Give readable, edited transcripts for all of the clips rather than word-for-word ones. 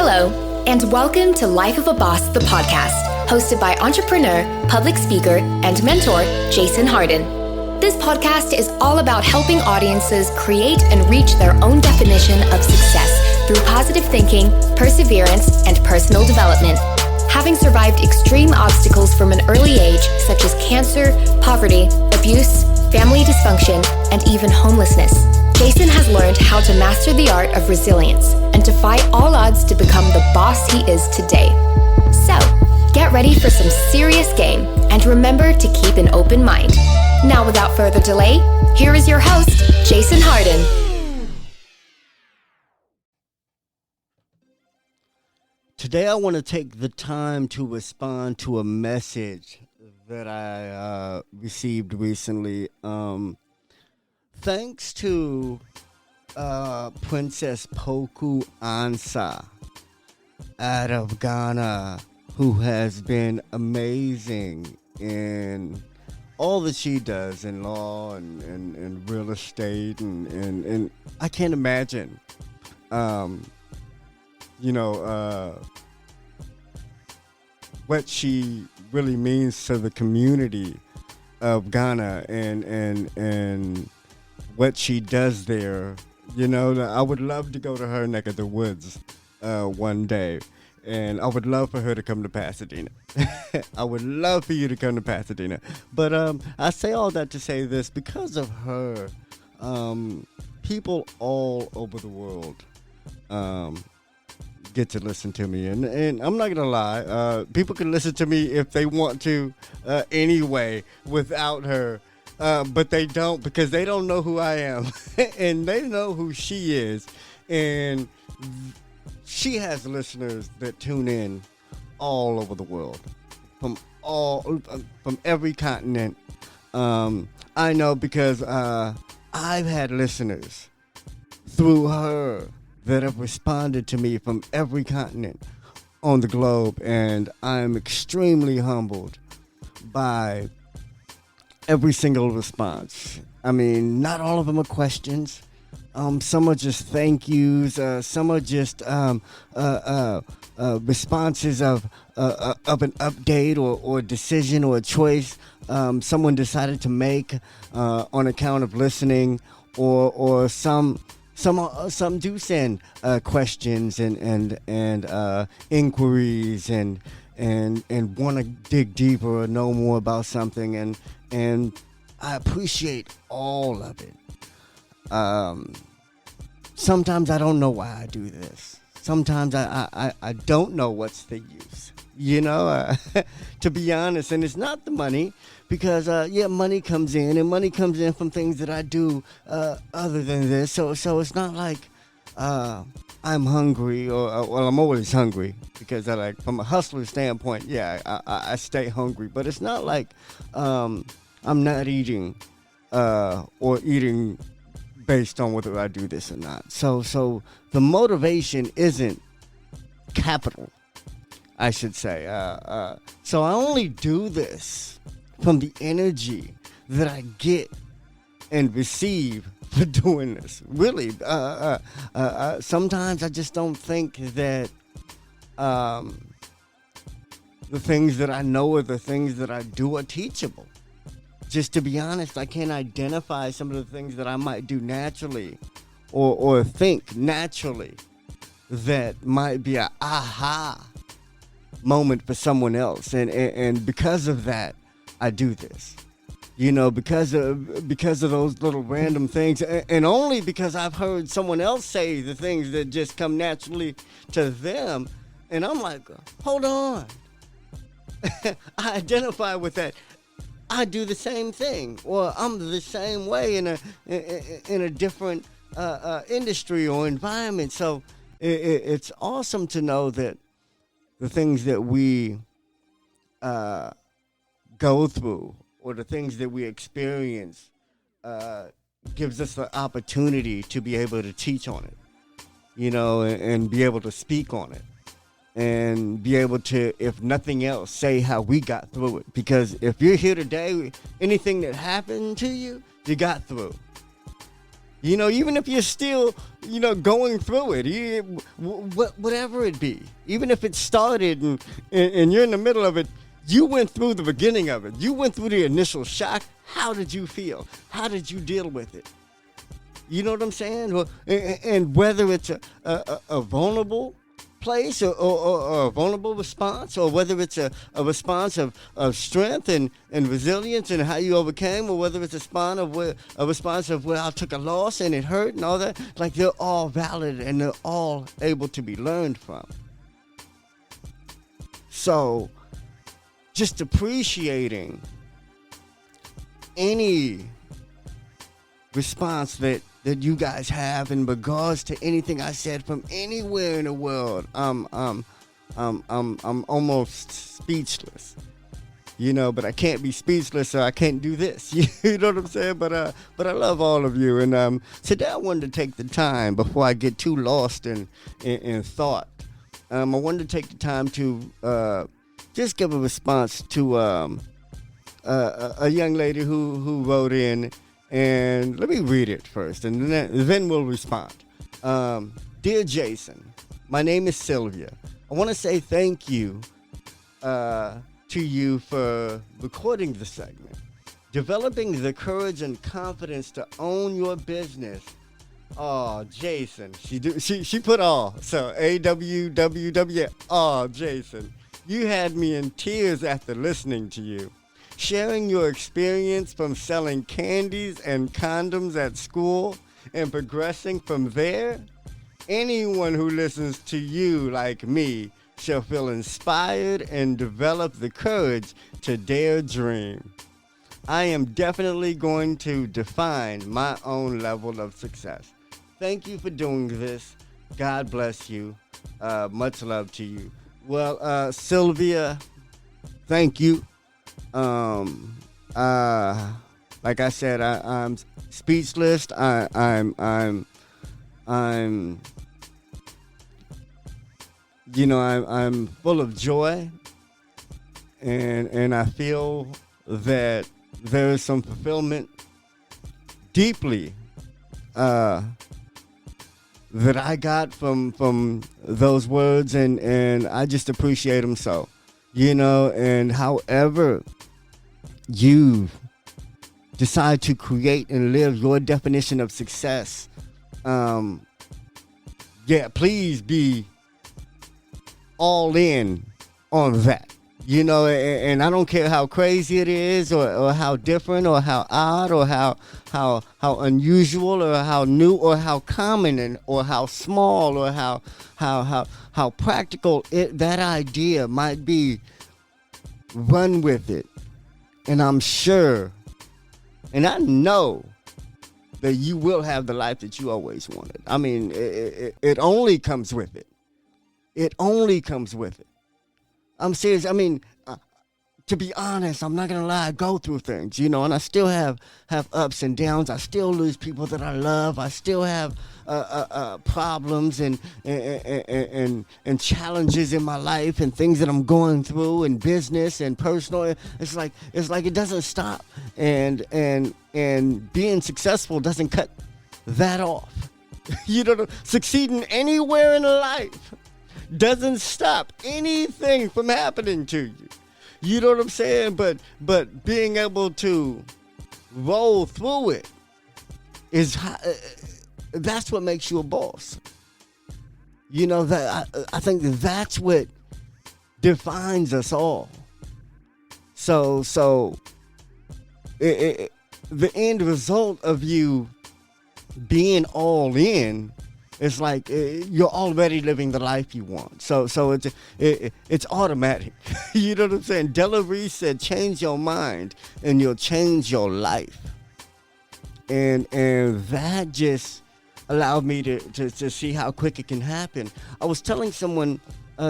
Hello, and welcome to Life of a Boss, the podcast, hosted by entrepreneur, public speaker, and mentor, Jason Hardin. This podcast is all about helping audiences create and reach their own definition of success through positive thinking, perseverance, and personal development. Having survived extreme obstacles from an early age, such as cancer, poverty, abuse, family dysfunction, and even homelessness, Jason has learned how to master the art of resilience and defy all odds to become the boss he is today. So, get ready for some serious game and remember to keep an open mind. Now, without further delay, here is your host, Jason Hardin. Today, I want to take the time to respond to a message that I received recently. Thanks to Princess Poku Ansah out of Ghana, who has been amazing in all that she does in law and real estate. And I can't imagine, what she really means to the community of Ghana and what she does there. I would love to go to her neck of the woods one day, and I would love for her to come to Pasadena. I would love for you to come to Pasadena. But I say all that to say this: because of her, people all over the world get to listen to me, and I'm not gonna lie, people can listen to me if they want to anyway without her. But they don't, because they don't know who I am and they know who she is. And she has listeners that tune in all over the world, from every continent. I know because I've had listeners through her that have responded to me from every continent on the globe. And I'm extremely humbled by every single response. I mean, not all of them are questions. Some are just thank yous. Some are just responses of an update or a decision or a choice someone decided to make on account of listening, or some do send questions and inquiries and want to dig deeper or know more about something, and I appreciate all of it. Sometimes I don't know why I do this. Sometimes I don't know what's the use, to be honest. And it's not the money, because money comes in, and money comes in from things that I do other than this. So it's not like I'm hungry, or I'm always hungry, because from a hustler standpoint, I stay hungry. But it's not like I'm not eating or eating based on whether I do this or not. So the motivation isn't capital, I should say. So I only do this from the energy that I get and receive for doing this. Really, sometimes I just don't think that the things that I know or the things that I do are teachable. Just to be honest, I can't identify some of the things that I might do naturally or think naturally that might be a aha moment for someone else. And because of that, I do this. Because of those little random things, and only because I've heard someone else say the things that just come naturally to them, and I'm like, hold on. I identify with that. I do the same thing, or I'm the same way in a different industry or environment. So it's awesome to know that the things that we go through, or the things that we experience, gives us the opportunity to be able to teach on it, and be able to speak on it, and be able to, if nothing else, say how we got through it. Because if you're here today, anything that happened to you, you got through. Even if you're still, going through it, whatever it be, even if it started and you're in the middle of it, you went through the beginning of it. You went through the initial shock. How did you feel? How did you deal with it? You know what I'm saying? And whether it's a vulnerable place or a vulnerable response, or whether it's a response of strength and resilience and how you overcame, or whether it's a response of where I took a loss and it hurt and all that, like, they're all valid and they're all able to be learned from. So just appreciating any response that you guys have in regards to anything I said from anywhere in the world. I'm almost speechless, but I can't be speechless, so I can't do this. You know what I'm saying? But I love all of you, and today I wanted to take the time before I get too lost in thought. I wanted to take the time to just give a response to a young lady who wrote in. And let me read it first, and then we'll respond. Dear Jason, my name is Sylvia. I want to say thank you to you for recording the segment, developing the courage and confidence to own your business. Oh, Jason, she put all, so AWWW. Oh, Jason, you had me in tears after listening to you. Sharing your experience from selling candies and condoms at school and progressing from there, anyone who listens to you like me shall feel inspired and develop the courage to dare dream. I am definitely going to define my own level of success. Thank you for doing this. God bless you. Much love to you. Well, Sylvia, thank you. Like I said, I'm speechless. I'm full of joy, and I feel that there is some fulfillment deeply that I got from those words, and I just appreciate them so. And however you decide to create and live your definition of success, please be all in on that. And I don't care how crazy it is, or how different, or how odd, or how unusual, or how new, or how common, or how small, or how practical that idea might be. Run with it. And I'm sure, and I know that you will have the life that you always wanted. I mean, it only comes with it. It only comes with it. I'm serious. I mean, to be honest, I'm not going to lie, I go through things, and I still have ups and downs. I still lose people that I love. I still have problems and challenges in my life, and things that I'm going through in business and personal. It's like it doesn't stop, and being successful doesn't cut that off. Succeeding anywhere in life doesn't stop anything from happening to you. You know what I'm saying? But being able to roll through it is that's what makes you a boss. That I think that's what defines us all. So the end result of you being all in, it's like you're already living the life you want. So it's automatic. You know what I'm saying? Della Reese said, change your mind and you'll change your life. And that just allowed me to see how quick it can happen. I was telling someone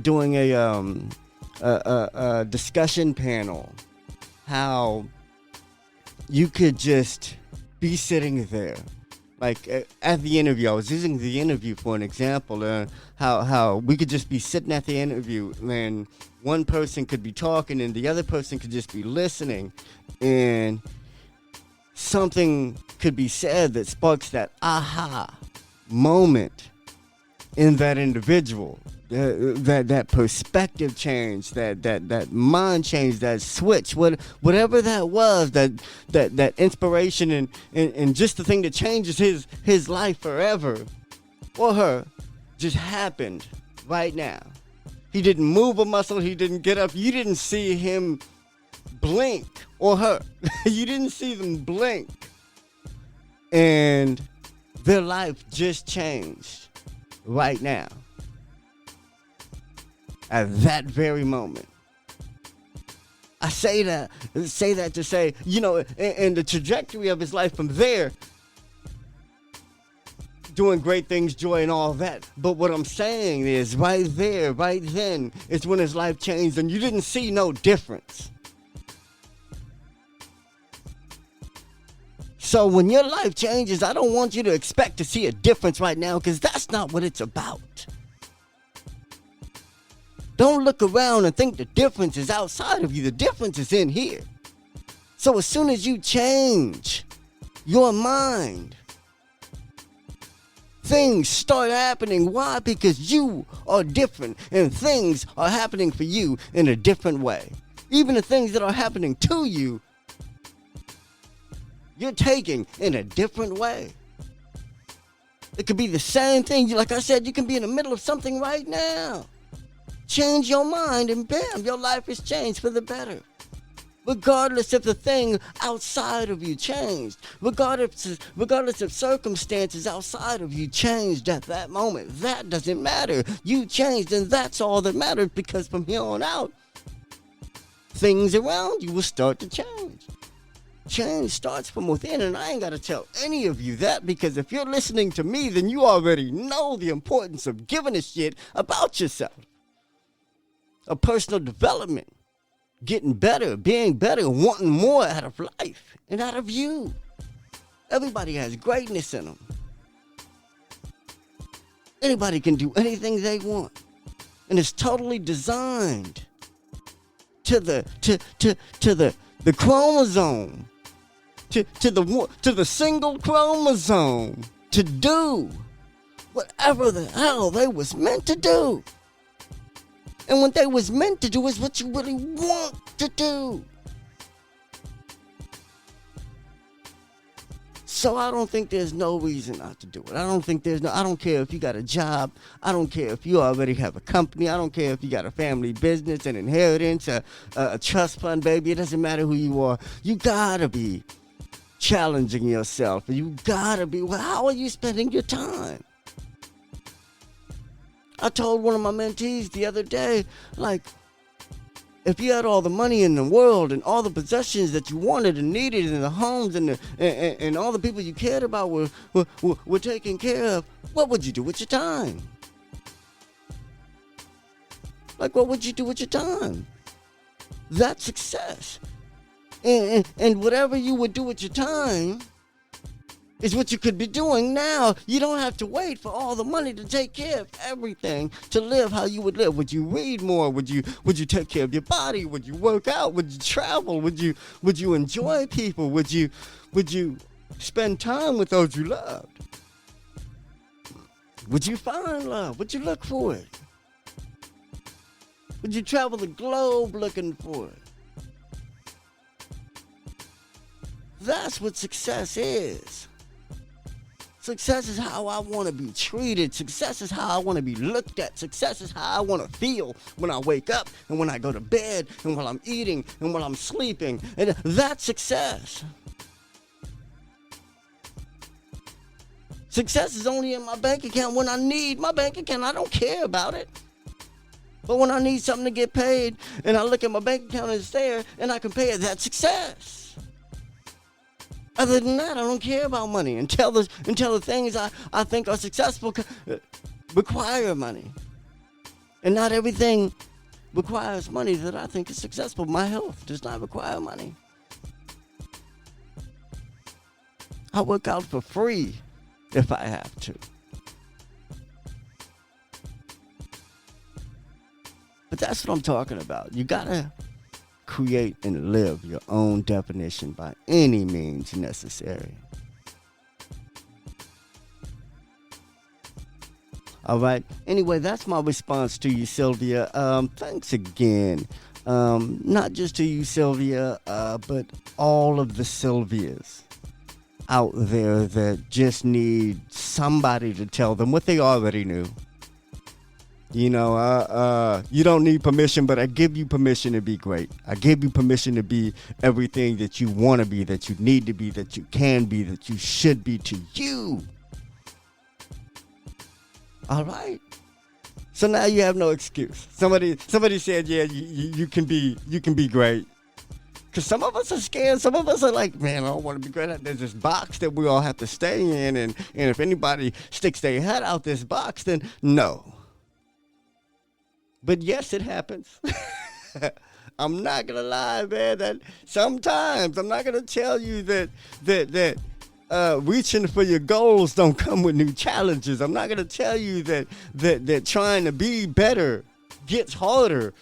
doing a discussion panel how you could just be sitting there. Like at the interview, I was using the interview for an example, how we could just be sitting at the interview and one person could be talking and the other person could just be listening, and something could be said that sparks that aha moment in that individual, that perspective change, that mind change, that switch, whatever that was, that inspiration and just the thing that changes his life forever, or her, just happened right now. He didn't move a muscle. He didn't get up. You didn't see him blink, or her. You didn't see them blink. And their life just changed right now. At that very moment. I say that to say, and the trajectory of his life from there, doing great things, joy and all that. But what I'm saying is right there, right then, is when his life changed and you didn't see no difference. So when your life changes, I don't want you to expect to see a difference right now, because that's not what it's about. Don't look around and think the difference is outside of you. The difference is in here. So as soon as you change your mind, things start happening. Why? Because you are different and things are happening for you in a different way. Even the things that are happening to you, you're taking in a different way. It could be the same thing. Like I said, you can be in the middle of something right now. Change your mind and bam, your life is changed for the better. Regardless if the thing outside of you changed, regardless if circumstances outside of you changed at that moment, that doesn't matter. You changed, and that's all that matters, because from here on out, things around you will start to change. Change starts from within, and I ain't got to tell any of you that, because if you're listening to me, then you already know the importance of giving a shit about yourself. Of personal development. Getting better, being better, wanting more out of life and out of you. Everybody has greatness in them. Anybody can do anything they want. And it's totally designed to the chromosome. To the single chromosome to do whatever the hell they was meant to do. And what they was meant to do is what you really want to do. So I don't think there's no reason not to do it. I don't care if you got a job. I don't care if you already have a company. I don't care if you got a family business, an inheritance, a trust fund, baby. It doesn't matter who you are. You gotta be challenging yourself. You gotta be, how are you spending your time? I told one of my mentees the other day, like, if you had all the money in the world and all the possessions that you wanted and needed and the homes and all the people you cared about were taken care of, what would you do with your time? Like, what would you do with your time? That's success. And whatever you would do with your time is what you could be doing now. You don't have to wait for all the money to take care of everything to live how you would live. Would you read more? Would you take care of your body? Would you work out? Would you travel? Would you enjoy people? Would you spend time with those you loved? Would you find love? Would you look for it? Would you travel the globe looking for it? That's what success is. Success is how I want to be treated. Success is how I want to be looked at. Success is how I want to feel when I wake up and when I go to bed and while I'm eating and while I'm sleeping. And that's success. Success is only in my bank account when I need my bank account. I don't care about it. But when I need something to get paid and I look at my bank account and it's there and I can pay it, that's success. Other than that, I don't care about money until the things I think are successful require money. And not everything requires money that I think is successful. My health does not require money. I work out for free if I have to. But that's what I'm talking about. You gotta create and live your own definition by any means necessary. All right. Anyway, that's my response to you, Sylvia. Thanks again. Not just to you, Sylvia, but all of the Sylvias out there that just need somebody to tell them what they already knew. You know, you don't need permission, but I give you permission to be great. I give you permission to be everything that you want to be, that you need to be, that you can be, that you should be to you. All right. So now you have no excuse. Somebody said, yeah, you can be great. Because some of us are scared. Some of us are like, man, I don't want to be great. There's this box that we all have to stay in. And if anybody sticks their head out this box, then no. But yes, it happens. I'm not going to lie, man. That sometimes I'm not going to tell you that reaching for your goals don't come with new challenges. I'm not going to tell you that trying to be better gets harder.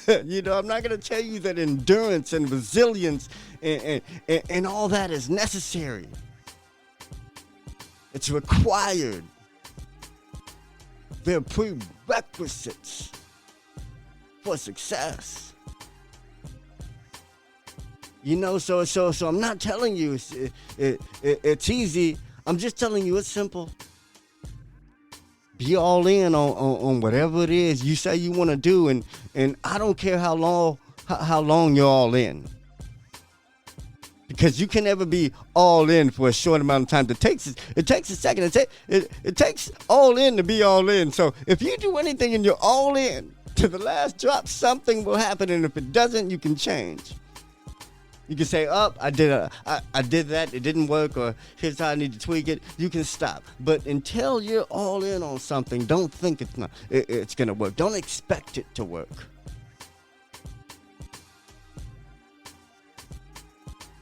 You know, I'm not going to tell you that endurance and resilience and all that is necessary. It's required. They're prerequisites for success. You know, so I'm not telling you it's easy. I'm just telling you it's simple. Be all in on whatever it is you say you want to do, and I don't care how long you're all in. Because you can never be all in for a short amount of time. It takes a second. It takes all in to be all in. So if you do anything and you're all in to the last drop, something will happen, and if it doesn't, you can change. You can say, I did that, it didn't work, or here's how I need to tweak it. You can stop. But until you're all in on something, don't think it's going to work. Don't expect it to work.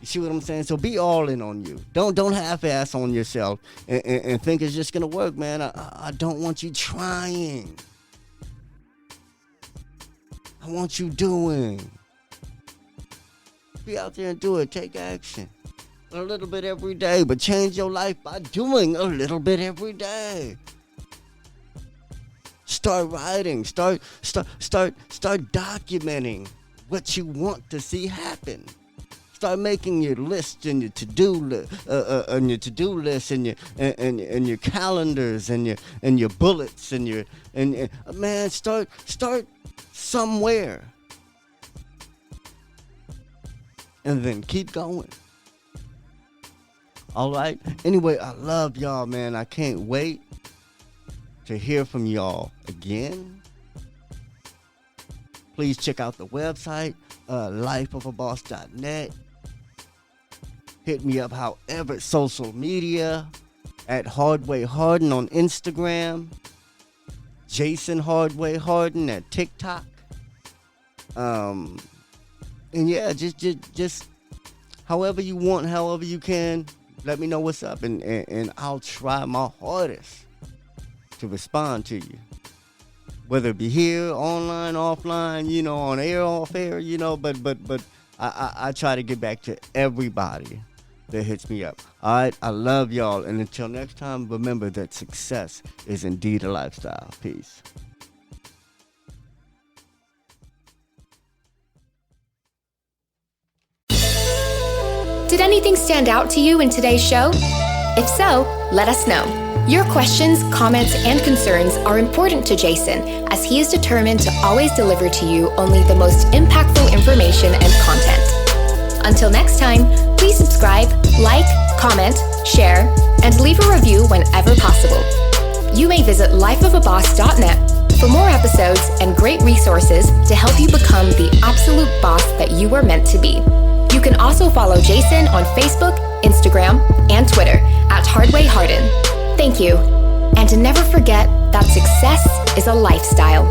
You see what I'm saying? So be all in on you. Don't half-ass on yourself and think it's just going to work, man. I don't want you trying. I want you doing. Be out there and do it. Take action. A little bit every day, but change your life by doing a little bit every day. Start writing. Start documenting what you want to see happen. Start making your list and your to-do list, and your calendars and your bullets and man, start somewhere. And then keep going. All right. Anyway, I love y'all, man. I can't wait to hear from y'all again. Please check out the website, lifeofaboss.net. Hit me up however, social media, at Hardway Hardin on Instagram, Jason Hardway Hardin at TikTok. And yeah, just however you want, however you can, let me know what's up, and I'll try my hardest to respond to you. Whether it be here, online, offline, you know, on air, off air, you know, but I try to get back to everybody that hits me up. All right, I love y'all, and until next time, remember that success is indeed a lifestyle. Peace. Did anything stand out to you in today's show? If so, let us know. Your questions, comments, and concerns are important to Jason, as he is determined to always deliver to you only the most impactful information and content. Until next time, please subscribe, like, comment, share, and leave a review whenever possible. You may visit lifeofaboss.net for more episodes and great resources to help you become the absolute boss that you were meant to be. You can also follow Jason on Facebook, Instagram, and Twitter at Hardway Hardin. Thank you. And never forget that success is a lifestyle.